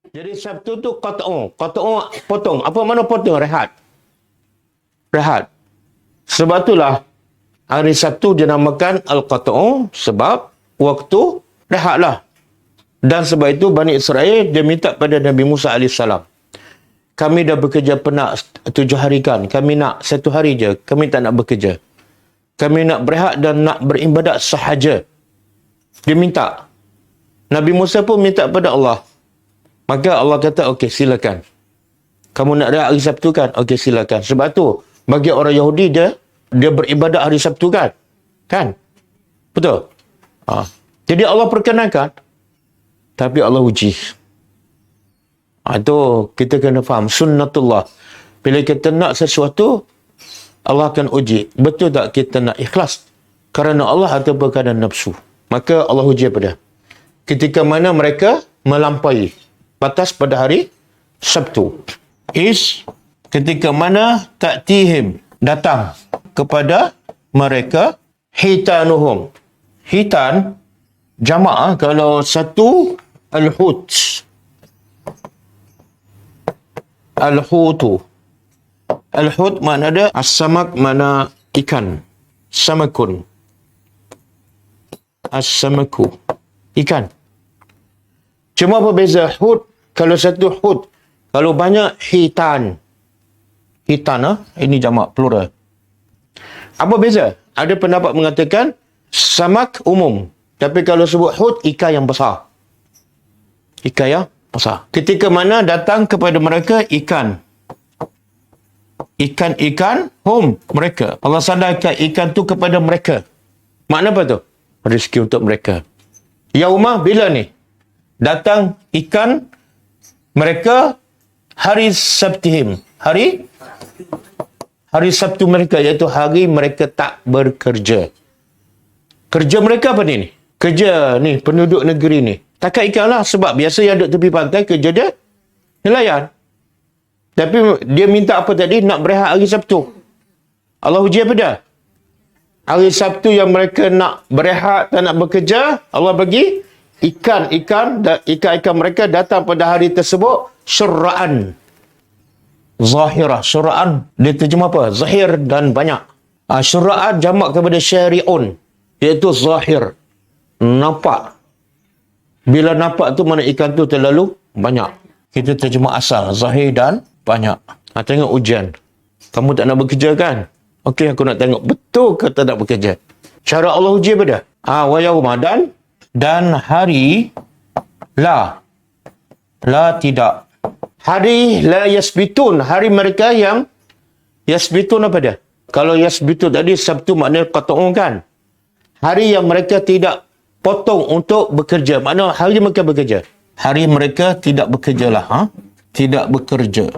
Jadi Sabtu tu qat'u. Qat'u potong. Apa makna potong? Rehat. Rehat. Sebab itulah hari Sabtu dinamakan Al-Qat'u sebab waktu rehatlah. Dan sebab itu Bani Israel dia minta pada Nabi Musa AS. Kami dah bekerja penat 7 hari kan. Kami nak 1 hari je. Kami tak nak bekerja. Kami nak berehat dan nak beribadat sahaja. Dia minta. Nabi Musa pun minta pada Allah. Maka Allah kata, okey silakan. Kamu nak rehat hari Sabtu kan? Okey silakan. Sebab tu bagi orang Yahudi dia beribadat hari Sabtu kan? Kan? Betul? Jadi Allah perkenankan. Tapi Allah uji. Itu kita kena faham. Sunnatullah. Bila kita nak sesuatu, Allah akan uji. Betul tak kita nak ikhlas? Kerana Allah atau kerana nafsu. Maka Allah uji pada. Ketika mana mereka melampaui batas pada hari Sabtu. Ketika mana ta'tihim datang kepada mereka hitanuhum. Hitan jamaah kalau satu al-hut. Al-hutu. Al-hut makna ada as-samak mana ikan. Samakun. As-samaku. Ikan. Cuma apa beza hut? Kalau satu hut. Kalau banyak hitan. Hitan, ini jamak plural. Apa beza? Ada pendapat mengatakan samak umum. Tapi kalau sebut hut, ikan yang besar. Ikan yang besar. Ketika mana datang kepada mereka ikan. Ikan-ikan mereka. Allah sandarkan ikan tu kepada mereka. Makna apa tu? Rezeki untuk mereka. Yaumah bila ni? Datang ikan mereka hari Sabtihim. Hari Sabtu mereka, iaitu hari mereka tak bekerja. Kerja mereka apa ni? Kerja ni, penduduk negeri ni. Takkan ikan lah, sebab biasa yang duduk tepi pantai, kerja dia nelayan. Tapi dia minta apa tadi? Nak berehat hari Sabtu. Allah uji apa dah? Hari Sabtu yang mereka nak berehat, tak nak bekerja, Allah bagi ikan-ikan mereka datang pada hari tersebut syura'an. Zahirah. Syura'an dia terjemah apa? Zahir dan banyak. Syura'an jamak kepada syari'un, iaitu zahir. Nampak. Bila nampak tu mana ikan tu terlalu banyak. Kita terjemah asal. Zahir dan banyak. Tengok ujian. Kamu tak nak bekerja kan? Okey, aku nak tengok betul ke tak nak bekerja. Cara Allah uji apa dah? Wa yauma dan hari la tidak. Hari la yasbitun. Hari mereka yang yasbitun apa dia? Kalau yasbitun tadi Sabtu maknanya qat'u kan? Hari yang mereka tidak potong untuk bekerja. Maknanya hari mereka bekerja. Hari mereka tidak bekerja lah. Tidak bekerja.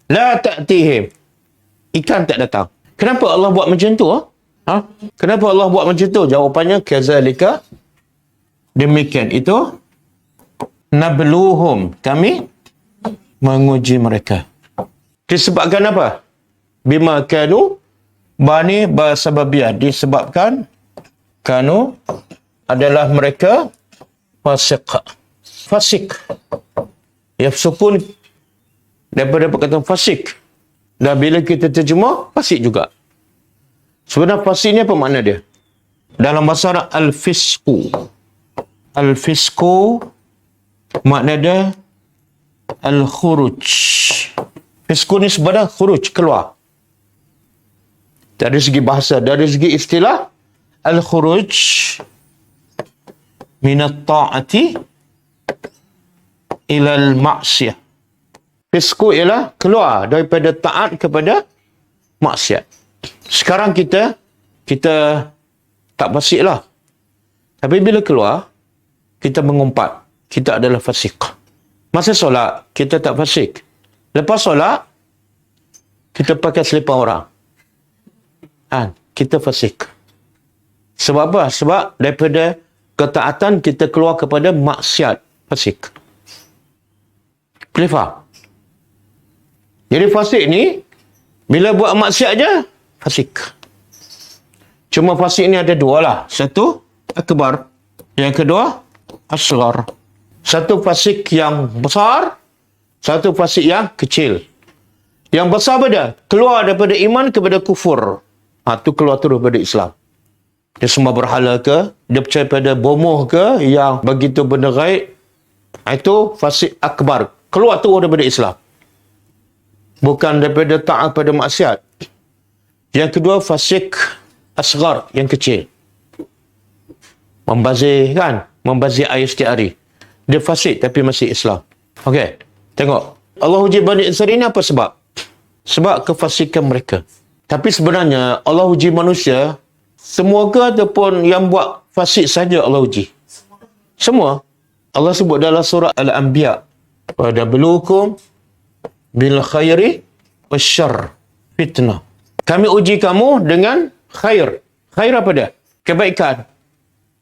La ta'tihim. Ikan tak datang. Kenapa Allah buat macam tu? Kenapa Allah buat macam tu? Jawapannya kazalika. Demikian itu. Nabluhum. Kami menguji mereka. Disebabkan apa? Bima kanu bani basababiyah. Disebabkan kanu adalah mereka fasik. Yafsukun daripada perkataan fasik. Dan bila kita terjemah, fasik juga. Sebenarnya fasik ni apa makna dia? Dalam bahasa Arab, al-fisku. Al-fisku makna dia al-khuruj. Fisku ni sebenarnya khuruj, keluar. Dari segi bahasa, dari segi istilah, al-khuruj minat ta'ati ilal maksiyah. Fisku ialah keluar daripada taat kepada maksiat. Sekarang kita tak fasik lah. Tapi bila keluar, kita mengumpat. Kita adalah fasik. Masa solat, kita tak fasik. Lepas solat, kita pakai selipar orang. Kita fasik. Sebab apa? Sebab daripada ketaatan kita keluar kepada maksiat. Fasik. Boleh faham? Jadi fasik ni, bila buat maksiat je, fasik. Cuma fasik ni ada dua lah. Satu, akbar. Yang kedua, asghar. Satu fasik yang besar, satu fasik yang kecil. Yang besar pada keluar daripada iman kepada kufur. Itu keluar terus daripada Islam. Dia semua berhala ke, dia percaya pada bomoh ke yang begitu benda gaib. Itu fasik akbar. Keluar terus daripada Islam. Bukan daripada taat pada maksiat. Yang kedua fasik asghar, yang kecil. Membazir kan? Membazir air setiap hari. Dia fasik tapi masih Islam. Okey, tengok. Allah uji Bani Israel ini apa sebab? Sebab kefasikan mereka. Tapi sebenarnya Allah uji manusia, semua ke ataupun yang buat fasik saja Allah uji? Semua. Allah sebut dalam surah Al-Anbiya. Wa nabluukum bil khairi wasyarr fitnah. Kami uji kamu dengan khair. Khair apa dia? Kebaikan.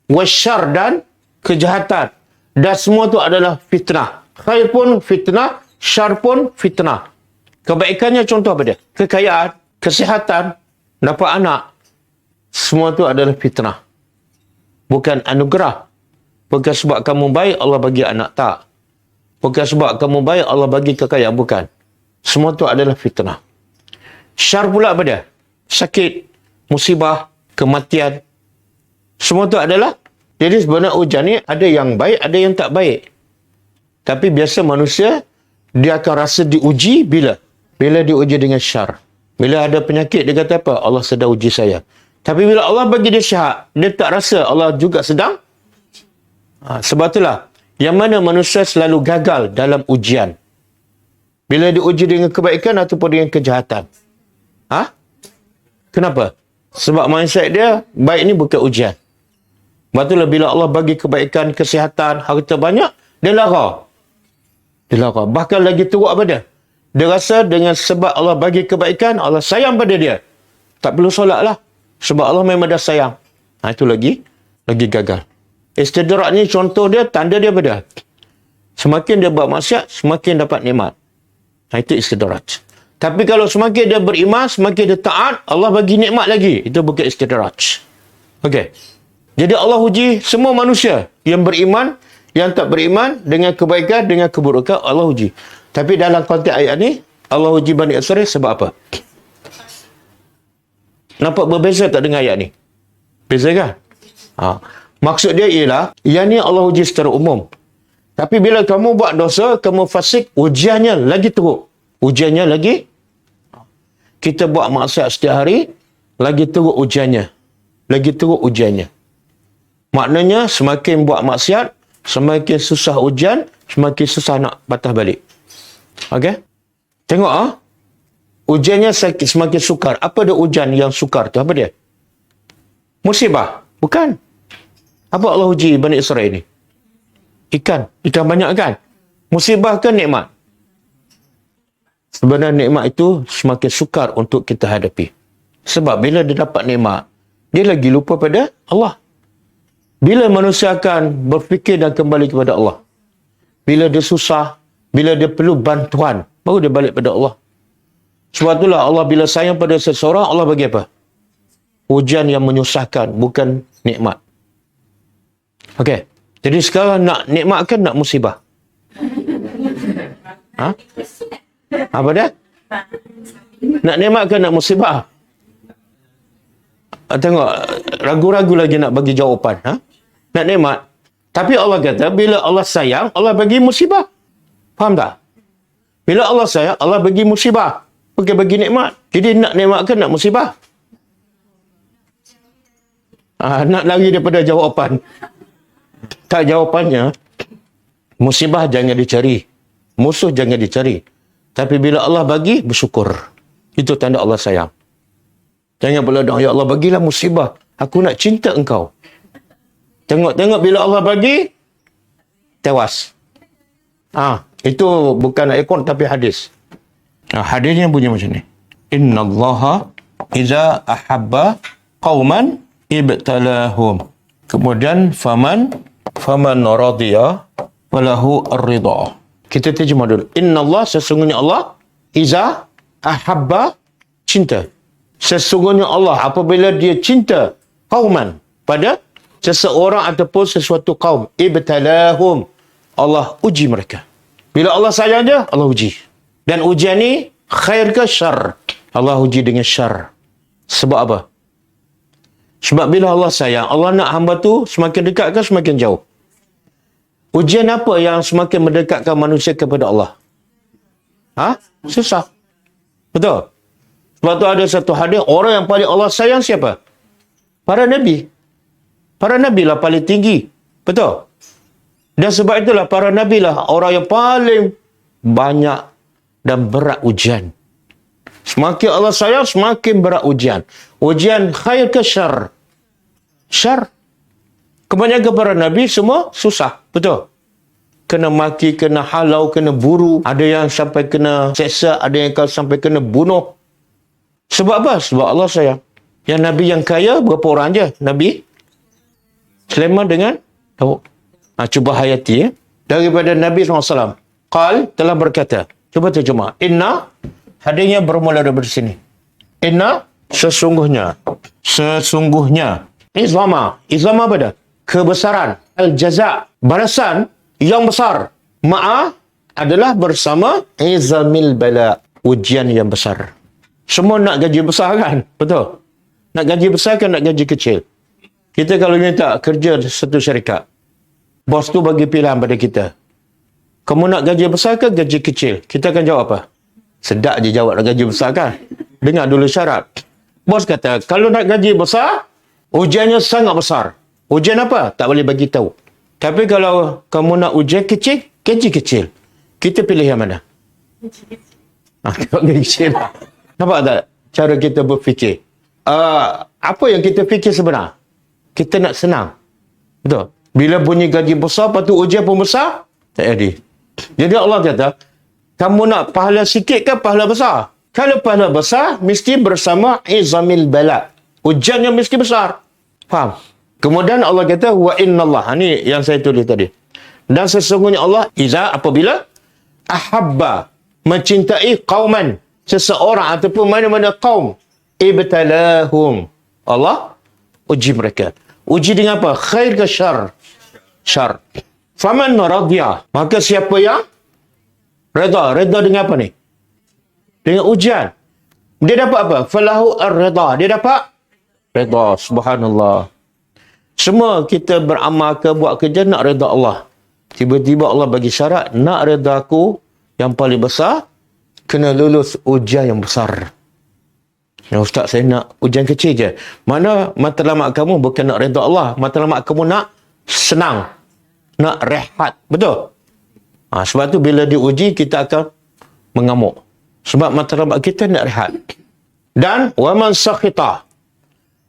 Wasyarr dan kejahatan. Dan semua itu adalah fitnah. Khair pun fitnah, syar pun fitnah. Kebaikannya contoh apa dia? Kekayaan, kesihatan, dapat anak. Semua itu adalah fitnah. Bukan anugerah. Bukan sebab kamu baik Allah bagi anak, tak. Bukan sebab kamu baik Allah bagi kekayaan, bukan. Semua itu adalah fitnah. Syar pula apa dia? Sakit, musibah, kematian. Semua itu adalah. Jadi sebenarnya ujian ni ada yang baik, ada yang tak baik. Tapi biasa manusia, dia akan rasa diuji bila? Bila diuji dengan syar. Bila ada penyakit, dia kata apa? Allah sedang uji saya. Tapi bila Allah bagi dia syihat, dia tak rasa Allah juga sedang. Sebab itulah, yang mana manusia selalu gagal dalam ujian. Bila diuji dengan kebaikan ataupun dengan kejahatan. Kenapa? Sebab mindset dia, baik ni bukan ujian. Sebab itulah bila Allah bagi kebaikan, kesihatan, harta banyak, dia lara. Dia lara. Bahkan lagi teruk apa dia? Dia rasa dengan sebab Allah bagi kebaikan, Allah sayang pada dia. Tak perlu solat lah. Sebab Allah memang dah sayang. Itu lagi gagal. Istidrak ni contoh dia, tanda dia apa dia? Semakin dia buat maksiat, semakin dapat nikmat. Itu istidrak. Tapi kalau semakin dia beriman, semakin dia taat, Allah bagi nikmat lagi. Itu bukan istidrak. Okey. Jadi Allah uji semua manusia yang beriman, yang tak beriman, dengan kebaikan, dengan keburukan, Allah uji. Tapi dalam konteks ayat ni, Allah uji Bani Israel sebab apa? Nampak berbeza tak dengan ayat ni? Beza kan? Maksud dia ialah, yang ni Allah uji secara umum. Tapi bila kamu buat dosa, kamu fasik, ujiannya lagi teruk. Ujiannya lagi, kita buat maksiat setiap hari, lagi teruk ujiannya. Lagi teruk ujiannya. Maknanya semakin buat maksiat, semakin susah ujian, semakin susah nak patah balik. Okey? Tengok ujiannya semakin sukar. Apa dia ujian yang sukar tu? Apa dia? Musibah. Bukan. Apa Allah uji Bani Israel ni? Ikan. Ikan banyak kan? Musibah ke nikmat? Sebenarnya nikmat itu semakin sukar untuk kita hadapi. Sebab bila dia dapat nikmat, dia lagi lupa pada Allah. Bila manusia akan berfikir dan kembali kepada Allah? Bila dia susah, bila dia perlu bantuan, baru dia balik pada Allah. Sebab itulah Allah bila sayang pada seseorang, Allah bagi apa? Ujian yang menyusahkan, bukan nikmat. Okey. Jadi sekarang nak nikmat kan nak musibah? Apa dia? Nak nikmat kan nak musibah? Tengok, ragu-ragu lagi nak bagi jawapan. Nak nikmat. Tapi Allah kata, bila Allah sayang, Allah bagi musibah. Faham tak? Bila Allah sayang, Allah bagi musibah. Bukan bagi nikmat. Jadi nak nikmat ke nak musibah? Nak lari daripada jawapan. Tak, jawapannya, musibah jangan dicari. Musuh jangan dicari. Tapi bila Allah bagi, bersyukur. Itu tanda Allah sayang. Jangan pula doa, ya Allah bagilah musibah. Aku nak cinta engkau. Tengok-tengok bila Allah bagi, tewas. Itu bukan ayat Quran tapi hadis. Hadisnya bunyi macam ni. Inna Allaha iza ahabba qawman ibtalahum. Kemudian faman radiya walahu ar-ridha. Kita terjemah dulu. Inna Allah, sesungguhnya Allah, iza ahabba, cinta. Sesungguhnya Allah apabila dia cinta qauman, pada seseorang ataupun sesuatu kaum, ibtalahum, Allah uji mereka. Bila Allah sayang dia, Allah uji. Dan ujian ni khair ke syar? Allah uji dengan syar. Sebab apa? Sebab bila Allah sayang, Allah nak hamba tu semakin dekat ke semakin jauh? Ujian apa yang semakin mendekatkan manusia kepada Allah? Susah. Betul? Sebab tu ada satu hadis, orang yang paling Allah sayang siapa? Para Nabi. Para Nabi lah paling tinggi. Betul? Dan sebab itulah para Nabi lah orang yang paling banyak dan berat ujian. Semakin Allah sayang, semakin berat ujian. Ujian khair ke syar? Syar. Kebanyakan para Nabi semua susah. Betul? Kena maki, kena halau, kena buru. Ada yang sampai kena seksa, ada yang sampai kena bunuh. Sebab apa? Sebab Allah sayang. Yang Nabi yang kaya, berapa orang je? Nabi Sulaiman dengan Daud. Cuba hayati. Daripada Nabi SAW. Qal telah berkata. Cuba terjemah. Inna, hadirnya bermula dari sini. Inna, sesungguhnya. Izama. Izama apa dah? Kebesaran. Al-jaza. Balasan yang besar. Ma'a adalah bersama izamil bala. Ujian yang besar. Semua nak gaji besar kan? Betul? Nak gaji besar kan nak gaji kecil? Kita kalau minta kerja satu syarikat, bos tu bagi pilihan pada kita. Kamu nak gaji besar ke gaji kecil? Kita akan jawab apa? Sedap je jawab nak gaji besar kan? Dengar dulu syarat. Bos kata, kalau nak gaji besar, ujiannya sangat besar. Ujian apa? Tak boleh bagi tahu. Tapi kalau kamu nak ujian kecil, gaji kecil. Kita pilih yang mana? Gaji kecil lah. Nampak tak cara kita berfikir? Apa yang kita fikir sebenar? Kita nak senang. Betul? Bila bunyi gaji besar, lepas tu ujian pun besar, tak jadi. Jadi Allah kata, kamu nak pahala sikit ke pahala besar? Kalau pahala besar, mesti bersama izamil bala. Ujian yang mesti besar. Faham? Kemudian Allah kata, wa innallah. Ini yang saya tulis tadi. Dan sesungguhnya Allah, apabila ahabba, mencintai qauman, seseorang ataupun mana-mana kaum, ibtalahum. Allah uji mereka. Uji dengan apa? Khair ke syar? Syar. Faman radiyah. Maka siapa yang reda? Reda dengan apa ni? Dengan ujian. Dia dapat apa? Falahu ar-reda. Dia dapat reda. Subhanallah. Semua kita beramal ke buat kerja nak reda Allah. Tiba-tiba Allah bagi syarat, nak reda aku yang paling besar, kena lulus ujian yang besar. Ya Ustaz, saya nak ujian kecil je. Mana matlamat kamu bukan nak reda Allah. Matlamat kamu nak senang. Nak rehat. Betul? Sebab tu bila diuji, kita akan mengamuk. Sebab matlamat kita nak rehat. Dan, waman sakhita.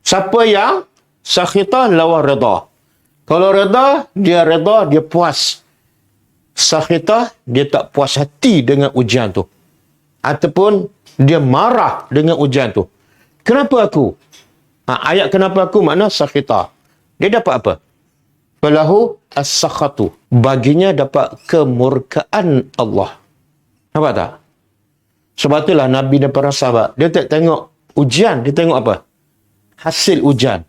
Siapa yang sakhita lawan reda. Kalau reda, dia puas. Sakhita, dia tak puas hati dengan ujian tu. Ataupun dia marah dengan ujian tu. Kenapa aku? Ayat kenapa aku makna sakhita. Dia dapat apa? Falahu as-sakhatu. Baginya dapat kemurkaan Allah. Nampak tak? Sebab itulah Nabi dan para sahabat, dia tak tengok ujian, dia tengok apa? Hasil ujian.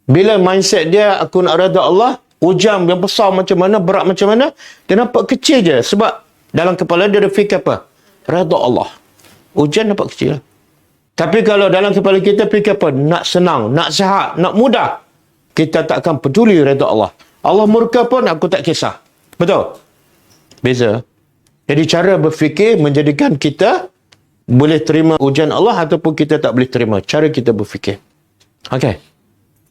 Bila mindset dia, aku nak reda Allah, ujian yang besar macam mana, berat macam mana, dia nampak kecil je. Sebab dalam kepala dia fikir apa? Reda Allah. Ujian nampak kecil. Tapi kalau dalam kepala kita fikir apa? Nak senang, nak sihat, nak mudah. Kita tak akan peduli reda Allah. Allah murka pun aku tak kisah. Betul? Beza. Jadi cara berfikir menjadikan kita boleh terima ujian Allah ataupun kita tak boleh terima. Cara kita berfikir. Okey.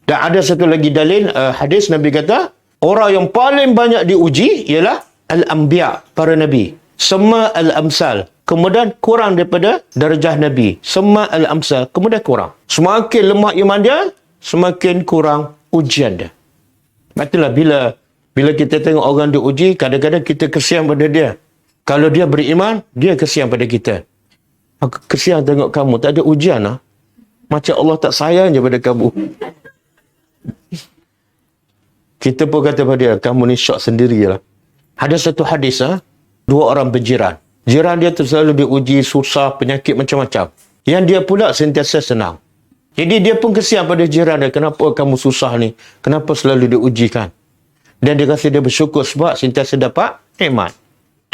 Dan ada satu lagi dalil, hadis Nabi kata, orang yang paling banyak diuji ialah al-anbiya, para Nabi. Semua al-amsal. Kemudian kurang daripada darjah Nabi. Semua al-amsal. Kemudian kurang. Semakin lemah iman dia, semakin kurang ujian dia. Itulah bila kita tengok orang diuji, kadang-kadang kita kesian pada dia. Kalau dia beriman, dia kesian pada kita. Aku kesian tengok kamu, tak ada ujian lah. Macam Allah tak sayang je pada kamu. Kita pun kata pada dia, kamu ni syok sendirilah. Ada satu hadis, dua orang berjiran. Jiran dia tu selalu diuji, susah, penyakit macam-macam. Yang dia pula sentiasa senang. Jadi dia pun kesian pada jiran dia. Kenapa kamu susah ni? Kenapa selalu diujikan? Dan dia rasa dia bersyukur sebab sentiasa dapat nikmat.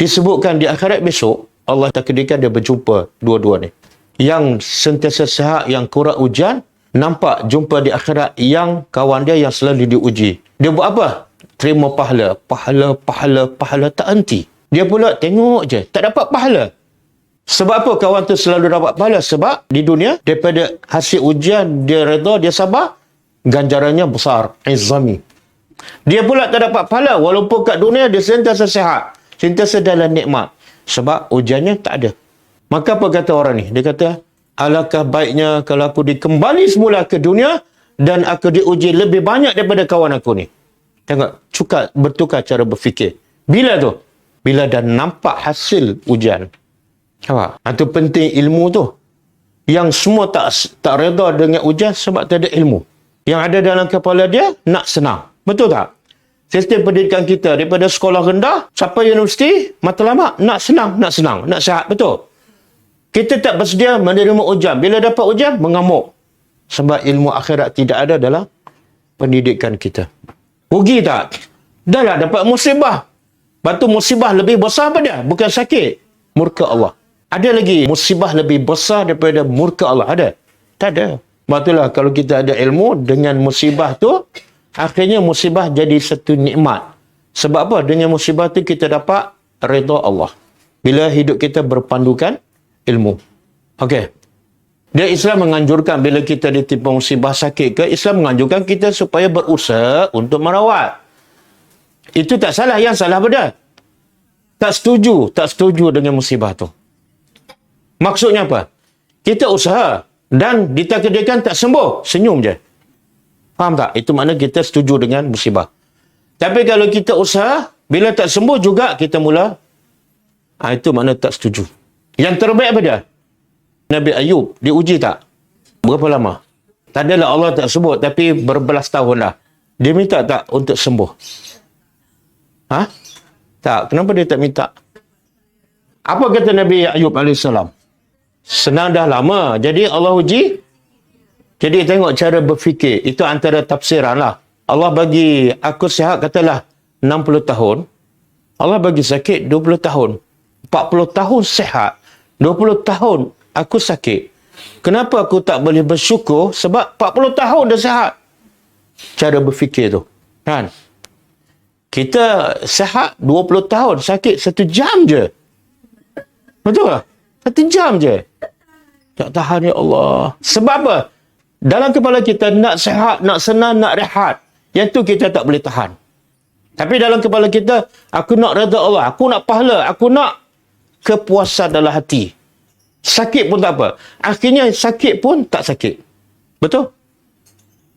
Disebutkan di akhirat besok, Allah takdirkan dia berjumpa dua-dua ni. Yang sentiasa sihat, yang kurang ujian, nampak jumpa di akhirat yang kawan dia yang selalu diuji. Dia buat apa? Terima pahala. Pahala tak henti. Dia pula tengok je, tak dapat pahala. Sebab apa kawan tu selalu dapat pahala? Sebab di dunia, daripada hasil ujian, dia redha, dia sabar, ganjarannya besar. Izami. Dia pula tak dapat pahala. Walaupun kat dunia, dia sentiasa sihat. Sentiasa dalam nikmat. Sebab ujiannya tak ada. Maka apa kata orang ni? Dia kata, alangkah baiknya kalau aku dikembali semula ke dunia dan aku diuji lebih banyak daripada kawan aku ni. Tengok, bertukar cara berfikir. Bila tu? Bila dah nampak hasil ujian. Nampak? Itu penting ilmu tu. Yang semua tak reda dengan ujian sebab tak ada ilmu. Yang ada dalam kepala dia, nak senang. Betul tak? Sistem pendidikan kita daripada sekolah rendah sampai universiti, matlamat, nak senang, nak sihat. Betul? Kita tak bersedia menerima ujian. Bila dapat ujian, mengamuk. Sebab ilmu akhirat tidak ada dalam pendidikan kita. Rugi tak? Dah lah dapat musibah. Lepas tu musibah lebih besar apa dia? Bukan sakit. Murka Allah. Ada lagi musibah lebih besar daripada murka Allah? Ada? Tak ada. Sebab itulah kalau kita ada ilmu dengan musibah tu, akhirnya musibah jadi satu nikmat. Sebab apa? Dengan musibah tu kita dapat redha Allah. Bila hidup kita berpandukan ilmu. Okey. Dia Islam menganjurkan bila kita ditimpa musibah sakit ke, Islam menganjurkan kita supaya berusaha untuk merawat. Itu tak salah. Yang salah apa? Tak setuju dengan musibah tu. Maksudnya apa? Kita usaha dan ditakdirkan tak sembuh, senyum je. Faham tak? Itu makna kita setuju dengan musibah. Tapi kalau kita usaha, bila tak sembuh juga kita mula, itu makna tak setuju. Yang terbaik apa dia? Nabi Ayub, diuji tak? Berapa lama? Tak adalah Allah tak sebut, tapi berbelas tahun dah. Dia minta tak untuk sembuh? Tak. Kenapa dia tak minta? Apa kata Nabi Ayub AS? Senang dah lama. Jadi Allah uji. Jadi tengok cara berfikir. Itu antara tafsiran lah. Allah bagi aku sihat, katalah 60 tahun. Allah bagi sakit 20 tahun. 40 tahun sihat. 20 tahun aku sakit. Kenapa aku tak boleh bersyukur? Sebab 40 tahun dah sihat. Cara berfikir tu. Kan? Kita sihat 20 tahun. Sakit 1 jam je. Betul tak? 1 jam je. Tak tahan ya Allah. Sebab apa? Dalam kepala kita nak sihat, nak senang, nak rehat. Yang tu kita tak boleh tahan. Tapi dalam kepala kita, aku nak redha Allah. Aku nak pahala. Aku nak kepuasan dalam hati. Sakit pun tak apa. Akhirnya sakit pun tak sakit. Betul?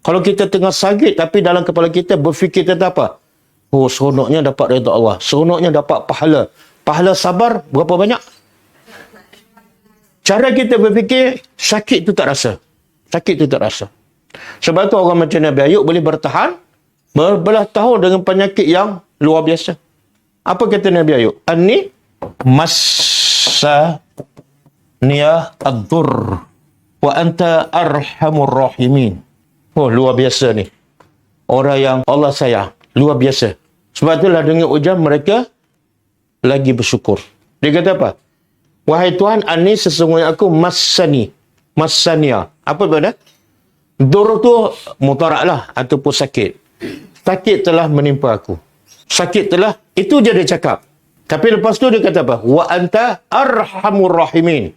Kalau kita tengah sakit tapi dalam kepala kita berfikir tentang apa? Oh, seronoknya dapat redha Allah. Seronoknya dapat pahala. Pahala sabar berapa banyak? Cara kita berfikir, sakit tu tak rasa. Sakit tu tak rasa. Sebab tu orang macam Nabi Ayub boleh bertahan berbelas tahun dengan penyakit yang luar biasa. Apa kata Nabi Ayub? Anni massa niya ad-dur wa anta arhamur rahimin. Oh, luar biasa ni. Orang yang Allah sayang. Luar biasa. Sebab itulah dengan ujian mereka lagi bersyukur. Dia kata apa? Wahai Tuhan, ani sesungguhnya aku massania. Apa benda? Dur tu mutarak lah ataupun sakit. Sakit telah menimpa aku. Sakit telah, itu je dia cakap. Tapi lepas tu dia kata apa? Wa anta arhamur rahimin.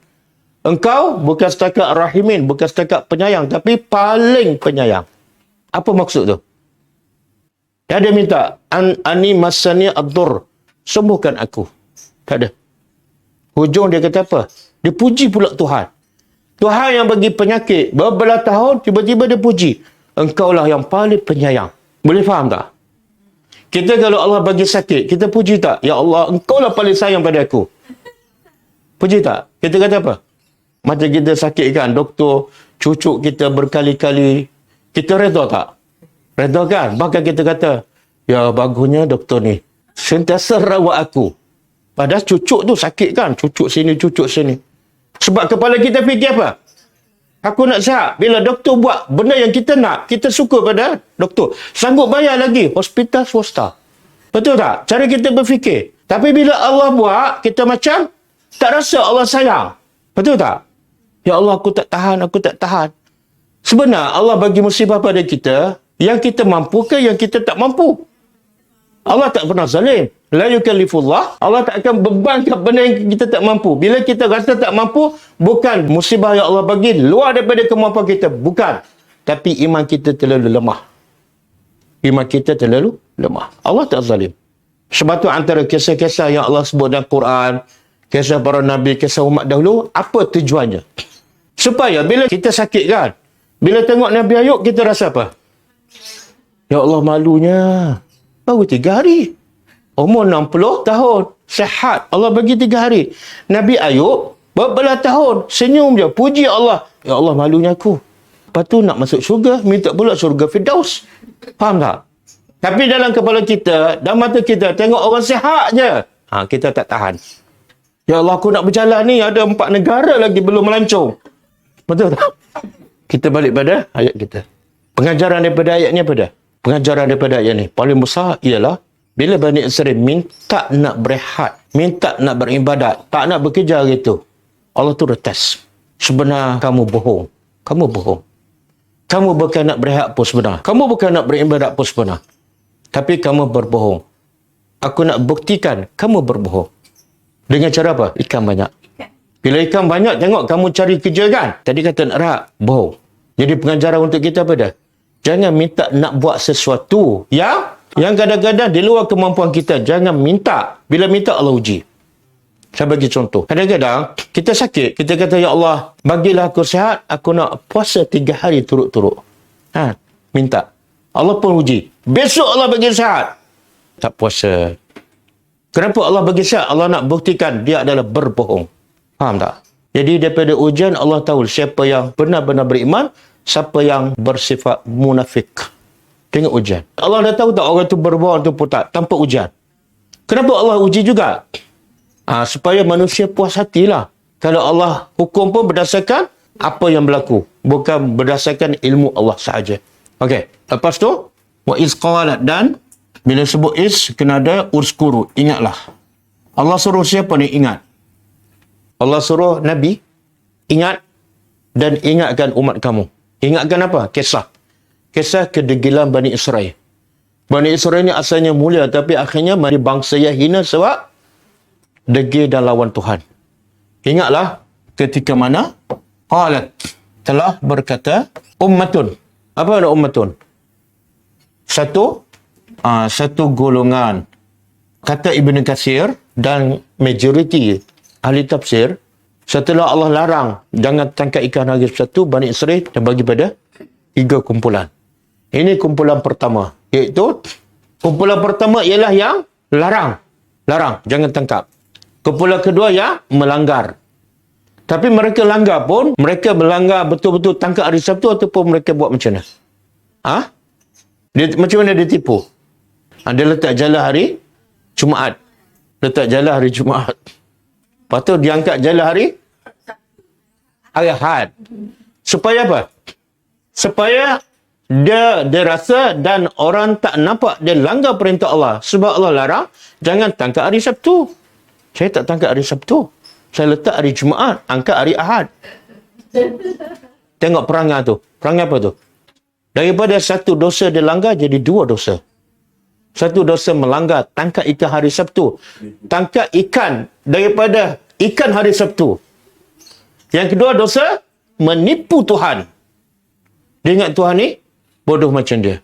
Engkau bukan setakat rahimin, bukan setakat penyayang, tapi paling penyayang. Apa maksud tu? Dia minta, ani massani ad-dur. Sembuhkan aku. Tak ada. Hujung dia kata apa? Dia puji pula Tuhan. Tuhan yang bagi penyakit berbelas tahun, tiba-tiba dia puji. Engkaulah yang paling penyayang. Boleh faham tak? Kita kalau Allah bagi sakit, kita puji tak? Ya Allah, engkaulah paling sayang pada aku. Puji tak? Kita kata apa? Macam kita sakit kan, doktor cucuk kita berkali-kali. Kita redha tak? Redha kan? Bahkan kita kata, ya bagusnya doktor ni sentiasa rawat aku. Padahal cucuk tu sakit kan? Cucuk sini, cucuk sini. Sebab kepala kita fikir apa? Aku nak sihat. Bila doktor buat benda yang kita nak, kita suka pada doktor. Sanggup bayar lagi hospital swasta. Betul tak? Cara kita berfikir. Tapi bila Allah buat, kita macam tak rasa Allah sayang. Betul tak? Ya Allah, aku tak tahan, aku tak tahan. Sebenarnya Allah bagi musibah pada kita, yang kita mampu ke yang kita tak mampu. Allah tak pernah zalim. La yukallifullah. Allah tak akan bebankan benda yang kita tak mampu. Bila kita rasa tak mampu, bukan musibah yang Allah bagi luar daripada kemampuan kita. Bukan. Tapi iman kita terlalu lemah. Iman kita terlalu lemah. Allah tak zalim. Sebab tu antara kisah-kisah yang Allah sebut dalam Quran, kisah para Nabi, kisah umat dahulu, apa tujuannya? Supaya bila kita sakit kan, bila tengok Nabi Ayub, kita rasa apa? Ya Allah, malunya. Baru 3 hari. Umur 60 tahun. Sehat. Allah bagi 3 hari. Nabi Ayub, berbelas tahun. Senyum je. Puji Allah. Ya Allah, malunya aku. Lepas tu nak masuk syurga, minta pula syurga Firdaus. Faham tak? Tapi dalam kepala kita, dalam mata kita, tengok orang sihat je. Kita tak tahan. Ya Allah, aku nak berjalan ni. Ada 4 negara lagi belum melancong. Betul tak? Kita balik pada ayat kita. Pengajaran daripada ayat ni apa dah? Pengajaran daripada ayat ni paling besar ialah bila Bani Israel minta nak berehat, minta nak beribadat, tak nak bekerja gitu, Allah tu retas. Sebenarnya kamu bohong. Kamu bohong. Kamu bukan nak berehat pun sebenar. Kamu bukan nak beribadat pun sebenar. Tapi kamu berbohong. Aku nak buktikan kamu berbohong. Dengan cara apa? Ikan banyak. Bila ikan banyak, tengok kamu cari kerja kan? Tadi kata nak rehat, bohong. Jadi pengajaran untuk kita apa dah? Jangan minta nak buat sesuatu yang kadang-kadang di luar kemampuan kita. Jangan minta. Bila minta, Allah uji. Saya bagi contoh. Kadang-kadang kita sakit. Kita kata, Ya Allah, bagilah aku sihat. Aku nak puasa 3 hari turut-turut. Minta. Allah pun uji. Besok Allah bagi sihat. Tak puasa. Kenapa Allah bagi sihat? Allah nak buktikan dia adalah berbohong. Faham tak? Jadi daripada ujian, Allah tahu siapa yang benar-benar beriman, siapa yang bersifat munafik. Dengan ujian. Allah dah tahu tak orang tu berbohong tu pun tak, tanpa ujian. Kenapa Allah uji juga? Supaya manusia puas hatilah. Kalau Allah hukum pun berdasarkan apa yang berlaku. Bukan berdasarkan ilmu Allah sahaja. Okey. Lepas tu, wa iz qalat, dan bila sebut iz, kena ada urskuru. Ingatlah. Allah suruh siapa ni ingat? Allah suruh Nabi ingat dan ingatkan umat kamu. Ingatkan apa? Kisah. Kisah kedegilan Bani Israel. Bani Israel ni asalnya mulia, tapi akhirnya menjadi bangsa yang hina sebab degil dan lawan Tuhan. Ingatlah ketika mana qalat, telah berkata ummatun. Apa ada ummatun? Satu golongan. Kata Ibn Katsir dan majoriti ahli tafsir, setelah Allah larang jangan tangkap ikan hari satu, Bani Israel dan bagi pada 3 kumpulan. Ini kumpulan pertama, iaitu kumpulan pertama ialah yang larang, jangan tangkap. Kumpulan kedua yang melanggar. Tapi mereka langgar pun, mereka melanggar betul-betul tangkap hari Sabtu ataupun mereka buat macam mana? Macam mana dia tipu? Dia letak jala hari Jumaat. Lepas tu diangkat jala hari Ahad. Supaya apa? Supaya dia rasa dan orang tak nampak dia langgar perintah Allah. Sebab Allah larang, jangan tangkap hari Sabtu. Saya tak tangkap hari Sabtu. Saya letak hari Jumaat, angkat hari Ahad. Tengok perangai tu. Perangai apa tu? Daripada satu dosa dia langgar, jadi 2 dosa. Satu dosa melanggar, tangkap ikan hari Sabtu. Tangkap ikan daripada ikan hari Sabtu. Yang kedua dosa, menipu Tuhan. Dia ingat Tuhan ni bodoh macam dia.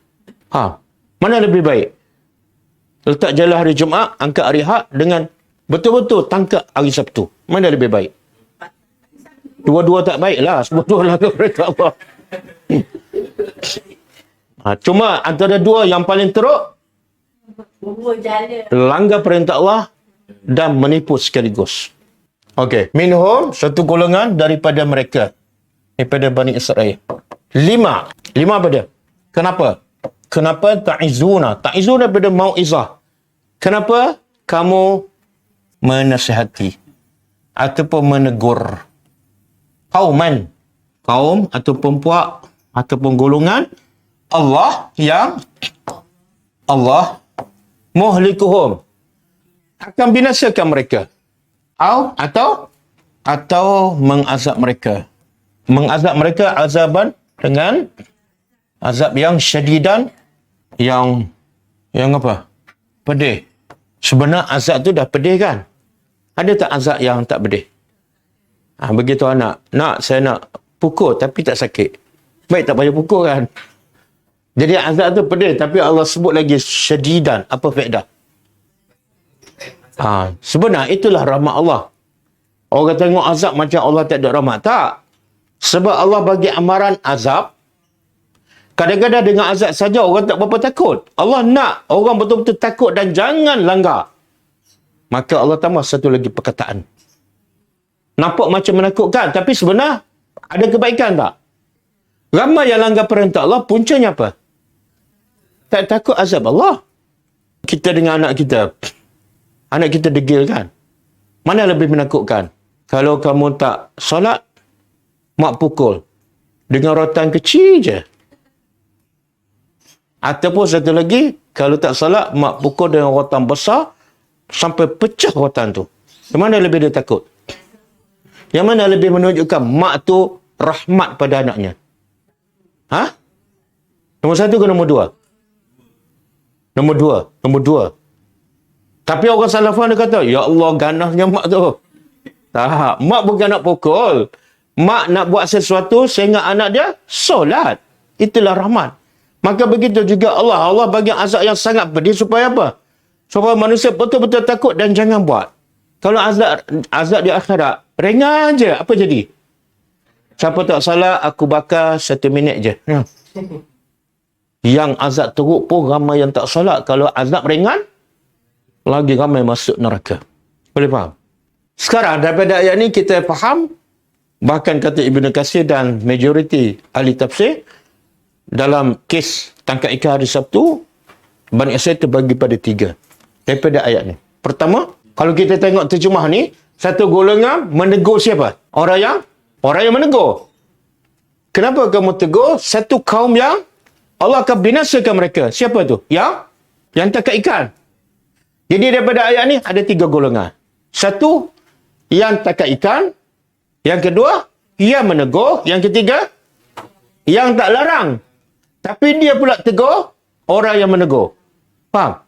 Mana lebih baik? Letak jala hari Jumaat, angkat hari Ahad dengan betul-betul tangkap hari Sabtu. Mana lebih baik? Dua-dua tak baik lah. Dua-dua langgar perintah Allah. Cuma antara 2 yang paling teruk, langgar perintah Allah dan menipu sekaligus. Okey. Minhum, satu golongan daripada mereka. Daripada Bani Israel. 5 apa dia? Kenapa? Kenapa ta'izuna? Ta'izuna daripada mau'izah. Kenapa kamu menasihati ataupun menegur qauman, kaum ataupun puak ataupun golongan Allah muhlikuhum, akan binasakan mereka, atau mengazab mereka. Mengazab mereka azaban dengan azab yang syadidan, yang apa? Pedih. Sebenarnya azab tu dah pedih kan? Ada tak azab yang tak pedih? Begitu anak, saya nak pukul tapi tak sakit. Baik tak payah pukul kan? Jadi azab tu pedih, tapi Allah sebut lagi syadidan. Apa faedah? Sebenarnya itulah rahmat Allah. Orang tengok azab macam Allah tak ada rahmat. Tak. Sebab Allah bagi amaran azab. Kadang-kadang dengan azab saja orang tak berapa takut. Allah nak orang betul-betul takut dan jangan langgar. Maka Allah tambah satu lagi perkataan. Nampak macam menakutkan, tapi sebenarnya ada kebaikan tak? Ramai yang langgar perintah Allah, puncanya apa? Tak takut azab Allah. Kita dengan anak kita. Anak kita degil kan? Mana lebih menakutkan? Kalau kamu tak solat, mak pukul. Dengan rotan kecil je. Ataupun satu lagi, kalau tak solat, mak pukul dengan rotan besar, sampai pecah rotan tu. Yang mana lebih dia takut? Yang mana lebih menunjukkan mak tu rahmat pada anaknya? Nombor satu ke nombor dua? Nombor dua. Tapi orang salah faham dia kata, ya Allah, ganasnya mak tu. Tak, mak bukan nak pukul. Mak nak buat sesuatu sehingga anak dia solat. Itulah rahmat. Maka begitu juga Allah. Allah bagi azab yang sangat pedih supaya apa? Supaya manusia betul-betul takut dan jangan buat. Kalau azab di akhirat, ringan je. Apa jadi? Siapa tak salah, aku bakar 1 minit je. Yang azab teruk pun ramai yang tak solat. Kalau azab ringan, lagi ramai masuk neraka. Boleh faham? Sekarang daripada ayat ni kita faham, bahkan kata Ibn Katsir dan majoriti ahli tafsir, dalam kes tangkap ikan hari Sabtu, Bani Israel terbagi pada 3 daripada ayat ni. Pertama, kalau kita tengok terjemah ni, satu golongan menegur siapa? Orang yang menegur. Kenapa kamu tegur? Satu kaum yang Allah akan binasakan mereka. Siapa tu? Yang tangkap ikan. Jadi daripada ayat ni ada 3 golongan. Satu, yang tangkap ikan. Yang kedua, yang menegur. Yang ketiga, yang tak larang. Tapi dia pula tegur orang yang menegur. Faham?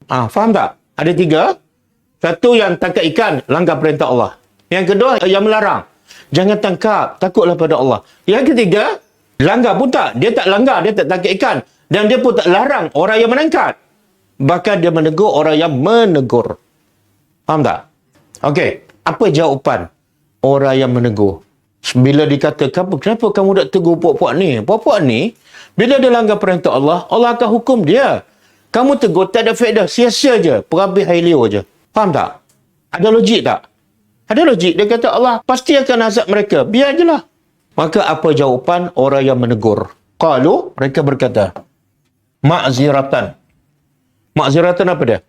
Faham tak? Ada 3. Satu, yang tangkap ikan, langgar perintah Allah. Yang kedua, yang melarang. Jangan tangkap, takutlah pada Allah. Yang ketiga, langgar pun tak. Dia tak langgar, dia tak tangkap ikan. Dan dia pun tak larang orang yang menangkap. Bahkan dia menegur orang yang menegur. Faham tak? Okey, apa jawapan orang yang menegur? Bila dikata, kenapa kamu nak tegur puak-puak ni? Puak-puak ni, bila dia langgar perintah Allah, Allah akan hukum dia. Kamu tegur, tak ada faedah. Sia-sia je. Perhabis air liur je. Faham tak? Ada logik tak? Ada logik. Dia kata Allah pasti akan azab mereka. Biar je lah. Maka apa jawapan orang yang menegur? Qalu, mereka berkata, ma'ziratan. Ma'ziratan apa dia?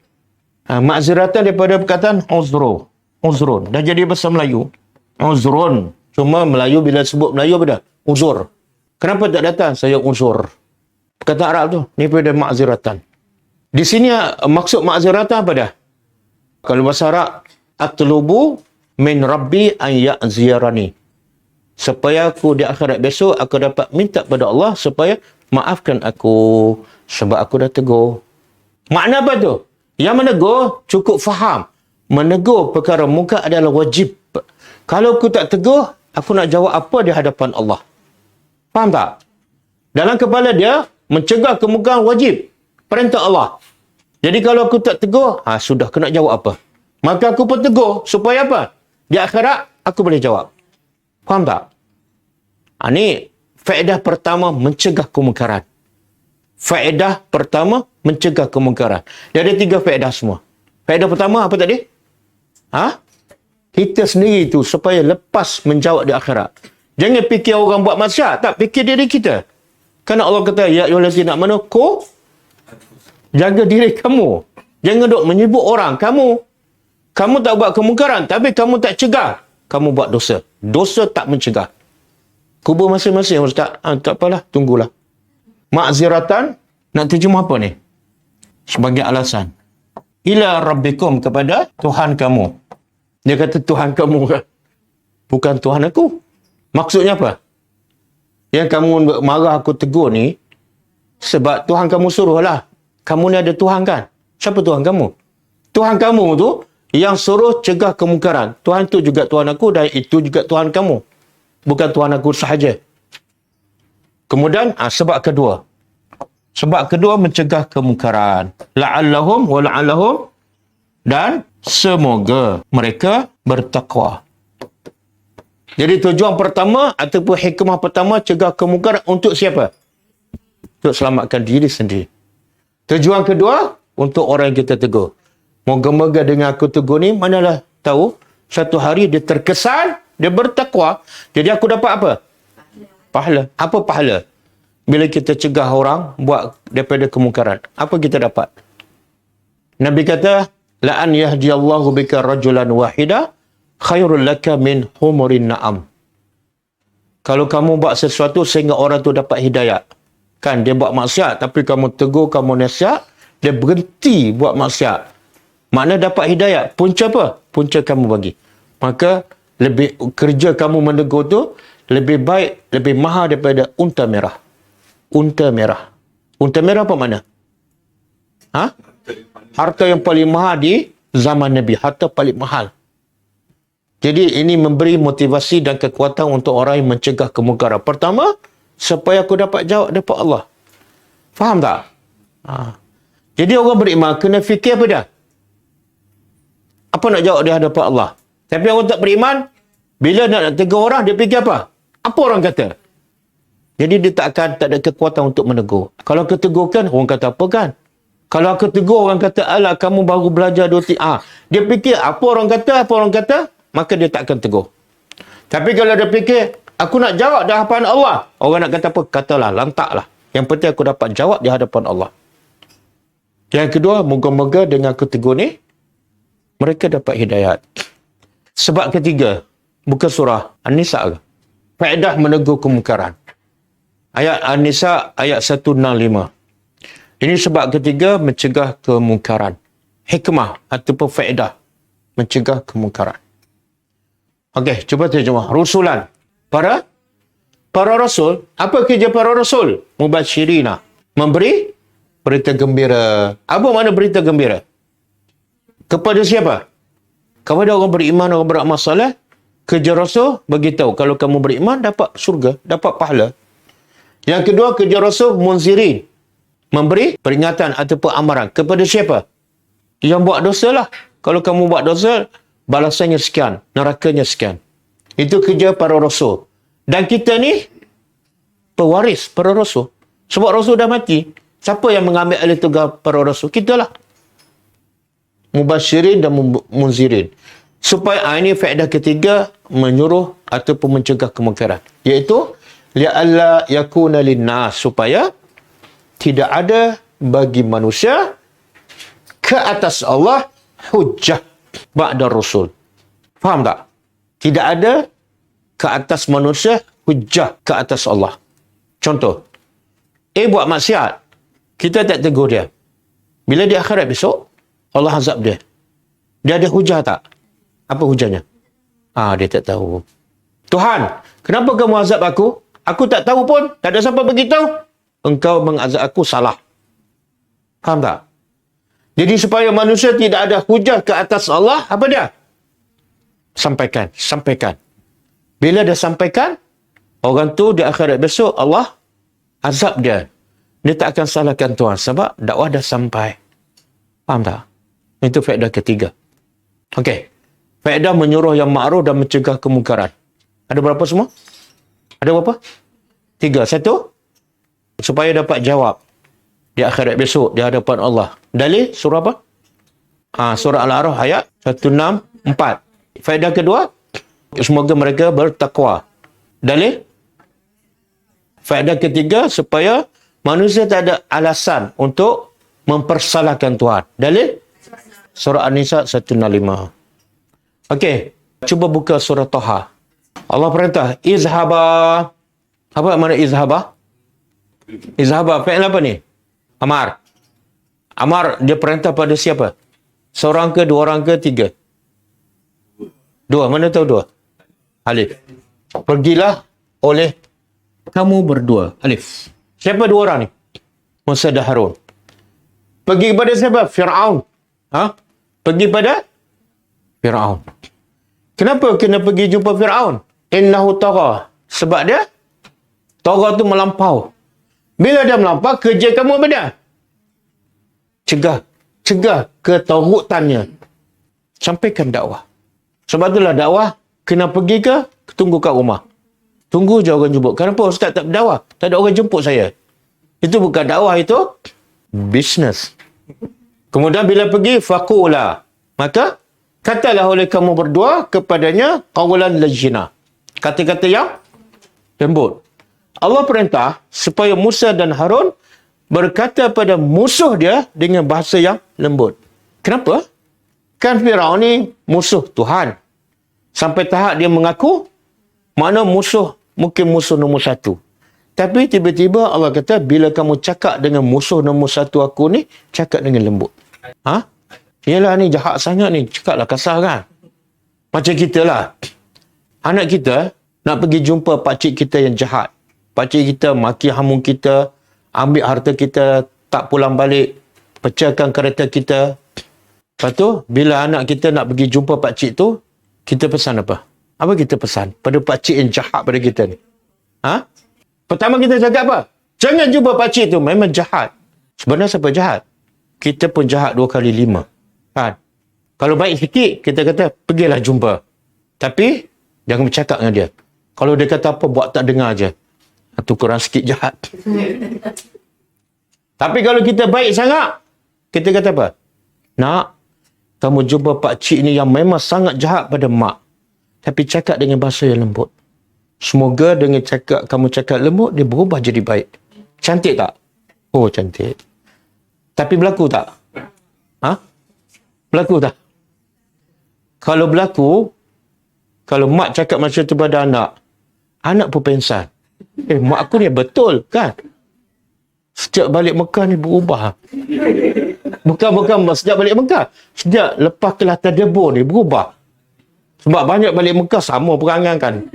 Ma'ziratan daripada perkataan uzrun. Dah jadi bahasa Melayu. Uzrun. Cuma Melayu bila sebut Melayu apa dah? Uzur. Kenapa tak datang? Saya uzur. Perkataan Arab tu. Ni daripada ma'ziratan. Di sini maksud ma'ziratan apa dah? Kalau bahasa Arab, atlubu min rabbi an ya'zirani. Supaya aku di akhirat besok, aku dapat minta pada Allah supaya maafkan aku sebab aku dah tegur. Makna apa tu? Yang menegur cukup faham. Menegur perkara muka adalah wajib. Kalau aku tak tegur, aku nak jawab apa di hadapan Allah? Faham tak? Dalam kepala dia, mencegah kemungkaran wajib. Perintah Allah. Jadi kalau aku tak tegur, sudah, aku nak jawab apa? Maka aku pun tegur. Supaya apa? Di akhirat, aku boleh jawab. Faham tak? Ini faedah pertama, mencegah kemungkaran. Faedah pertama, mencegah kemungkaran. Dia ada 3 faedah semua. Faedah pertama apa tadi? Kita sendiri tu supaya lepas menjawab di akhirat. Jangan fikir orang buat maksiat. Tak, fikir diri kita. Kerana Allah kata, ya ayyuhallazina amanu qu, jaga diri kamu. Jangan duk menyibuk orang. Kamu tak buat kemungkaran, tapi kamu tak cegah. Kamu buat dosa. Dosa tak mencegah. Kubur masing-masing Ustaz. Tak apalah, tunggulah. Ma'ziratan, nak terjemah apa ni? Sebagai alasan. Ila rabbikum, kepada Tuhan kamu. Dia kata Tuhan kamu kan? Bukan Tuhan aku. Maksudnya apa? Yang kamu marah aku tegur ni, sebab Tuhan kamu suruh lah. Kamu ni ada Tuhan kan? Siapa Tuhan kamu? Tuhan kamu tu yang suruh cegah kemungkaran. Tuhan tu juga Tuhan aku dan itu juga Tuhan kamu. Bukan Tuhan aku sahaja. Kemudian, sebab kedua. Sebab kedua mencegah kemungkaran. La'allahum wa la'allahum, dan semoga mereka bertakwa. Jadi tujuan pertama ataupun hikmah pertama cegah kemungkaran untuk siapa? Untuk selamatkan diri sendiri. Tujuan kedua untuk orang yang kita tegur. Moga-moga dengan aku tegur ni, manalah tahu satu hari dia terkesan, dia bertakwa. Jadi aku dapat apa? Pahala. Apa pahala? Bila kita cegah orang buat daripada kemungkaran. Apa kita dapat? Nabi kata, la'an yahdiyallahu bika rajulan wahida khairul laka min humurin na'am. Kalau kamu buat sesuatu sehingga orang tu dapat hidayah. Kan dia buat maksiat tapi kamu tegur, kamu nasihat, dia berhenti buat maksiat. Makna dapat hidayah. Punca apa? Punca kamu bagi. Maka lebih kerja kamu menegur tu lebih baik, lebih mahal daripada unta merah. Unta merah. Unta merah apa makna? Harta yang paling mahal di zaman Nabi. Harta paling mahal. Jadi ini memberi motivasi dan kekuatan untuk orang yang mencegah kemungkaran. Pertama, supaya aku dapat jawab daripada Allah. Faham tak? Jadi orang beriman kena fikir apa dia? Apa nak jawab di hadapan Allah? Tapi orang tak beriman, bila nak tegur orang, dia fikir apa? Apa orang kata? Jadi dia tak ada kekuatan untuk menegur. Kalau aku tegurkan, orang kata apa kan? Kalau aku tegur, orang kata, alah kamu baru belajar 2 dia fikir apa orang kata, maka dia tak akan tegur. Tapi kalau dia fikir, aku nak jawab di hadapan Allah. Orang nak kata apa? Katalah, lantaklah. Yang penting aku dapat jawab di hadapan Allah. Yang kedua, moga-moga dengan aku tegur ni, mereka dapat hidayat. Sebab ketiga, bukan surah An-Nisa ke? Faedah menegur kemungkaran. Ayat An-Nisa, ayat 165. Ini sebab ketiga, mencegah kemungkaran. Hikmah ataupun faedah mencegah kemungkaran. Okey, cuba terjemah. Rusulan. Para rasul. Apa kerja para rasul? Mubasyirina. Memberi berita gembira. Apa makna berita gembira? Kepada siapa? Kepada orang beriman, orang beramal soleh. Kerja rasul beritahu kalau kamu beriman dapat syurga, dapat pahala. Yang kedua, kerja rasul munzirin. Memberi peringatan ataupun amaran. Kepada siapa? Yang buat dosa lah. Kalau kamu buat dosa, balasannya sekian, nerakanya sekian. Itu kerja para rasul. Dan kita ni pewaris para rasul. Sebab rasul dah mati. Siapa yang mengambil alih tugas para rasul? Kita lah. Mubasyirin dan munzirin. Supaya ini faedah ketiga, menyuruh ataupun mencegah kemungkaran. Iaitu li'alla yakuna linnas, supaya tidak ada bagi manusia ke atas Allah hujjah ba'da rasul. Faham tak? Tidak ada ke atas manusia hujjah ke atas Allah. Contoh, buat maksiat, kita tak tegur dia. Bila di akhirat besok, Allah azab dia. Dia ada hujah tak? Apa hujahnya? Dia tak tahu. Tuhan, kenapa kamu azab aku? Aku tak tahu pun. Tak ada siapa beritahu. Engkau mengazab aku salah. Faham tak? Jadi supaya manusia tidak ada hujah ke atas Allah, apa dia? Sampaikan. Bila dia sampaikan, orang tu di akhirat besok Allah azab dia. Dia tak akan salahkan Tuhan sebab dakwah dah sampai. Faham tak? Itu faedah ketiga. Okey. Faedah menyuruh yang ma'ruf dan mencegah kemungkaran. Ada berapa semua? Ada berapa? 3. 1. Supaya dapat jawab di akhirat besok di hadapan Allah. Dalil surah apa? Surah Al-A'raf ayat 164. Faedah kedua, semoga mereka bertakwa. Dalil? Faedah ketiga, supaya manusia tak ada alasan untuk mempersalahkan Tuhan. Dalil? Surah An-Nisa 165. Okey, cuba buka surah Taha. Allah perintah, izhaba Apa makna izhaba? Izhaba, fi'il apa ni? Amar. Amar, dia perintah pada siapa? Seorang ke, dua orang ke, tiga? Dua, mana tahu dua? Alif. Pergilah oleh kamu berdua. Alif. Siapa dua orang ni? Musa dan Harun. Pergi kepada siapa? Fir'aun. Pergi pada Fir'aun. Kenapa kena pergi jumpa Fir'aun? Innahu tagha. Sebab dia tagha tu melampau. Bila dia melampau, kerja kamu apa dia? Cegah ketauhutannya. Sampaikan dakwah. Sebab itulah dakwah kena pergi ke tunggu kat rumah. Tunggu je orang jemput. Kenapa Ustaz tak berdakwah? Tak ada orang jemput saya. Itu bukan dakwah, itu bisnes. Kemudian bila pergi, faqula. Maka, katalah oleh kamu berdua kepadanya qawlan layyina. Kata-kata yang lembut. Allah perintah supaya Musa dan Harun berkata pada musuh dia dengan bahasa yang lembut. Kenapa? Kan Firaun ni musuh Tuhan. Sampai tahap dia mengaku mana musuh, mungkin musuh nombor satu. Tapi tiba-tiba Allah kata, bila kamu cakap dengan musuh nombor satu aku ni, cakap dengan lembut. Yalah ni jahat sangat ni, cakaplah kasar kan. Macam kita lah. Anak kita nak pergi jumpa pakcik kita yang jahat. Pakcik kita maki hamun kita, ambil harta kita, tak pulang balik, pecahkan kereta kita. Lepas tu, bila anak kita nak pergi jumpa pakcik tu, kita pesan apa? Apa kita pesan pada pakcik yang jahat pada kita ni? Pertama kita cakap apa? Jangan jumpa pakcik tu, memang jahat. Sebenarnya siapa jahat? Kita pun jahat 2 kali 5. Kan? Kalau baik sikit, kita kata, pergilah jumpa. Tapi, jangan bercakap dengan dia. Kalau dia kata apa, buat tak dengar je. Itu kurang sikit jahat. Tapi kalau kita baik sangat, kita kata apa? Nak, kamu jumpa pakcik ni yang memang sangat jahat pada mak. Tapi cakap dengan bahasa yang lembut. Semoga dengan kamu cakap lembut, dia berubah jadi baik. Cantik tak? Oh, cantik. Tapi berlaku tak? Berlaku tak? Kalau berlaku, kalau mak cakap macam tu pada anak, anak pun pensan. Mak aku ni betul kan? Sejak balik Mekah ni berubah. Bukan sejak balik Mekah. Sejak lepas kelas tadabbur ni berubah. Sebab banyak balik Mekah sama perangai kan.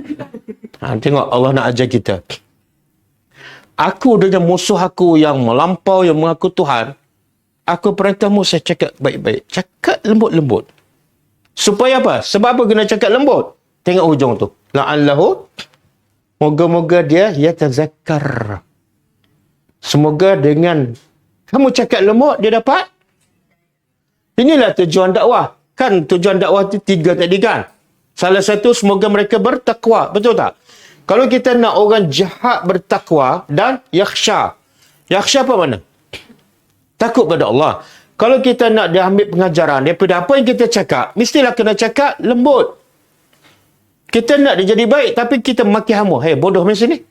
Tengok Allah nak ajar kita. Aku dengan musuh aku yang melampau, yang mengaku Tuhan, aku perintahmu saya cakap baik-baik. Cakap lembut-lembut. Supaya apa? Sebab apa kena cakap lembut? Tengok hujung tu. La'allahu. Moga-moga dia yatazakkar. Semoga dengan kamu cakap lembut, dia dapat. Inilah tujuan dakwah. Kan tujuan dakwah tu 3 tadi kan? Salah satu, semoga mereka bertakwa. Betul tak? Kalau kita nak orang jahat bertakwa dan yakhsha. Yakhsha apa mana? Takut pada Allah. Kalau kita nak dia ambil pengajaran daripada apa yang kita cakap, mestilah kena cakap lembut. Kita nak dia jadi baik, tapi kita maki hamu. Hei, bodoh macam sini.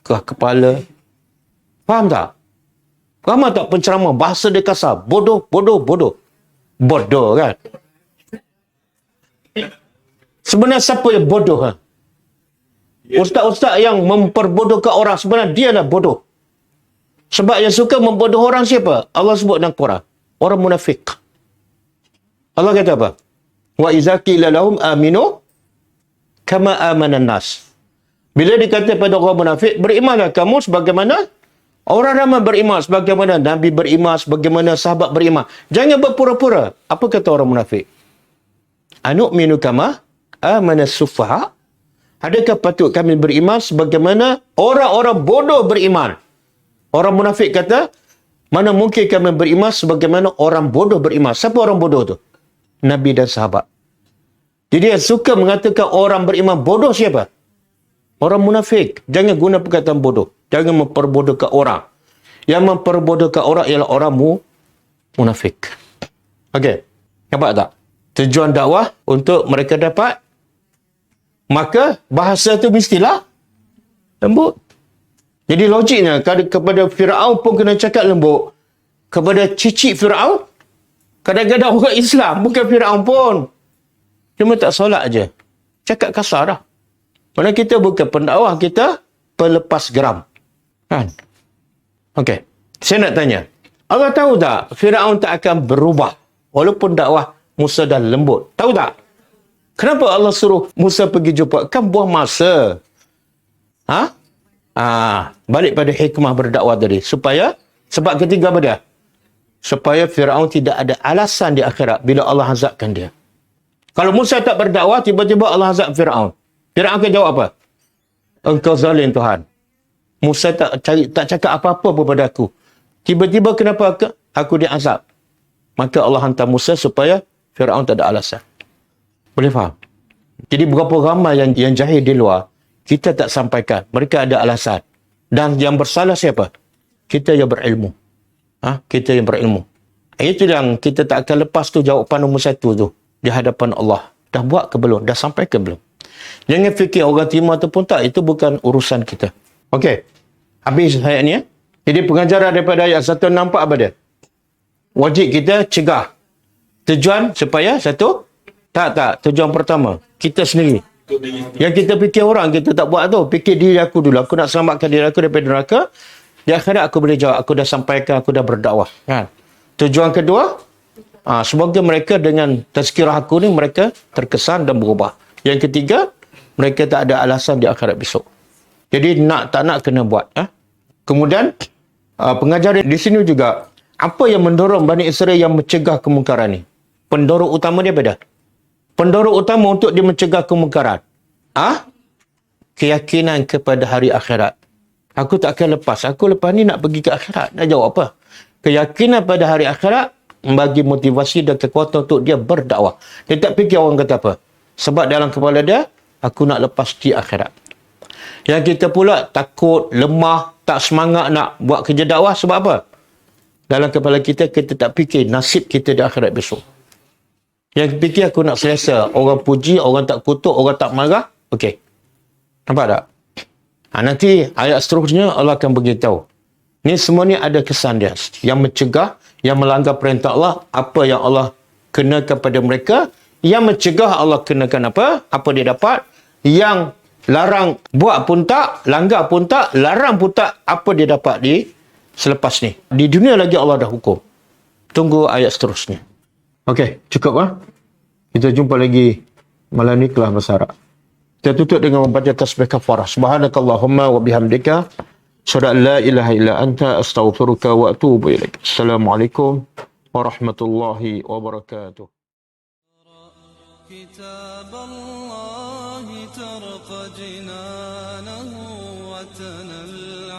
Kepala. Faham tak? Faham tak penceramah? Bahasa dia kasar. Bodoh, bodoh, bodoh. Bodoh kan? Sebenarnya siapa yang bodoh? Ustaz-ustaz yang memperbodohkan orang, sebenarnya dia lah bodoh. Sebab yang suka membodoh orang siapa? Allah sebut dalam Quran. Orang munafik. Allah kata apa? Wa iza qila lahum aminu kama amanan nas. Bila dikata pada orang munafik, berimanlah kamu sebagaimana orang ramai beriman, sebagaimana Nabi beriman, sebagaimana sahabat beriman. Jangan berpura-pura. Apa kata orang munafik? Anu'minu kama amanas sufaha. Adakah patut kami beriman sebagaimana orang-orang bodoh beriman? Orang munafik kata, mana mungkin kami beriman sebagaimana orang bodoh beriman. Siapa orang bodoh tu? Nabi dan sahabat. Jadi yang suka mengatakan orang beriman bodoh siapa? Orang munafik. Jangan guna perkataan bodoh. Jangan memperbodohkan orang. Yang memperbodohkan orang ialah orang munafik. Okey. Nampak tak? Tujuan dakwah untuk mereka dapat, maka bahasa tu mestilah lembut. Jadi logiknya kepada Firaun pun kena cakap lembut. Kepada cicit Firaun, kadang-kadang orang Islam, bukan Firaun pun, cuma tak solat je. Cakap kasar dah. Maksudnya kita bukan pendakwah, kita pelepas geram. Kan? Okey. Saya nak tanya. Allah tahu tak Firaun tak akan berubah walaupun dakwah Musa dah lembut? Tahu tak? Kenapa Allah suruh Musa pergi jumpa? Kan buang masa. Balik pada hikmah berdakwah tadi. Sebab ketiga apa dia? Supaya Firaun tidak ada alasan di akhirat bila Allah azabkan dia. Kalau Musa tak berdakwah, tiba-tiba Allah azab Firaun. Firaun akan jawab apa? Engkau zalim Tuhan. Musa tak cakap apa-apa kepada aku. Tiba-tiba kenapa aku diazab? Maka Allah hantar Musa supaya Firaun tak ada alasan. Boleh faham? Jadi berapa ramai yang jahil di luar, kita tak sampaikan. Mereka ada alasan. Dan yang bersalah siapa? Kita yang berilmu. Kita yang berilmu. Itu yang kita tak akan lepas tu jawapan nombor satu tu. Di hadapan Allah. Dah buat ke belum? Dah sampai ke belum? Jangan fikir orang terima ataupun tak. Itu bukan urusan kita. Okey. Habis ayat ni. Jadi pengajaran daripada ayat 1 nampak apa dia? Wajib kita cegah. Tujuan supaya satu? Tak. Tujuan pertama. Kita sendiri. Yang kita fikir orang, kita tak buat tu. Fikir diri aku dulu. Aku nak selamatkan diri aku daripada neraka. Di akhirat aku boleh jawab. Aku dah sampaikan, aku dah berdakwah. Kan? Tujuan kedua, semoga mereka dengan tazkirah aku ni, mereka terkesan dan berubah. Yang ketiga, mereka tak ada alasan di akhirat besok. Jadi tak nak kena buat. Kemudian, pengajaran di sini juga, apa yang mendorong Bani Israel yang mencegah kemungkaran ni? Pendorong utama dia beda. Pendorong utama untuk dia mencegah kemungkaran. Keyakinan kepada hari akhirat. Aku tak akan lepas. Aku lepas ni nak pergi ke akhirat. Nak jawab apa? Keyakinan pada hari akhirat bagi motivasi dan kekuatan untuk dia berdakwah. Dia tak fikir orang kata apa. Sebab dalam kepala dia, aku nak lepas di akhirat. Yang kita pula takut, lemah, tak semangat nak buat kerja dakwah. Sebab apa? Dalam kepala kita tak fikir nasib kita di akhirat besok. Yang fikir aku nak selesa. Orang puji, orang tak kutuk, orang tak marah. Okey. Nampak tak? Nanti ayat seterusnya Allah akan beritahu. Ni semua ni ada kesan dia. Yang mencegah, yang melanggar perintah Allah, apa yang Allah kenakan pada mereka. Yang mencegah Allah kenakan apa? Apa dia dapat. Yang larang buat pun tak, langgar pun tak, larang pun tak, apa dia dapat di selepas ni. Di dunia lagi Allah dah hukum. Tunggu ayat seterusnya. Okey, cukup Kita jumpa lagi malam ni kelas bahasa Arab. Kita tutup dengan membaca tasbih kafarah. Subhanakallahumma wa bihamdika asyhadu an la ilaha illa anta astaghfiruka wa atubu ilaik. Assalamualaikum warahmatullahi wabarakatuh. Kitab Allah tarqa jinanahu wa tanal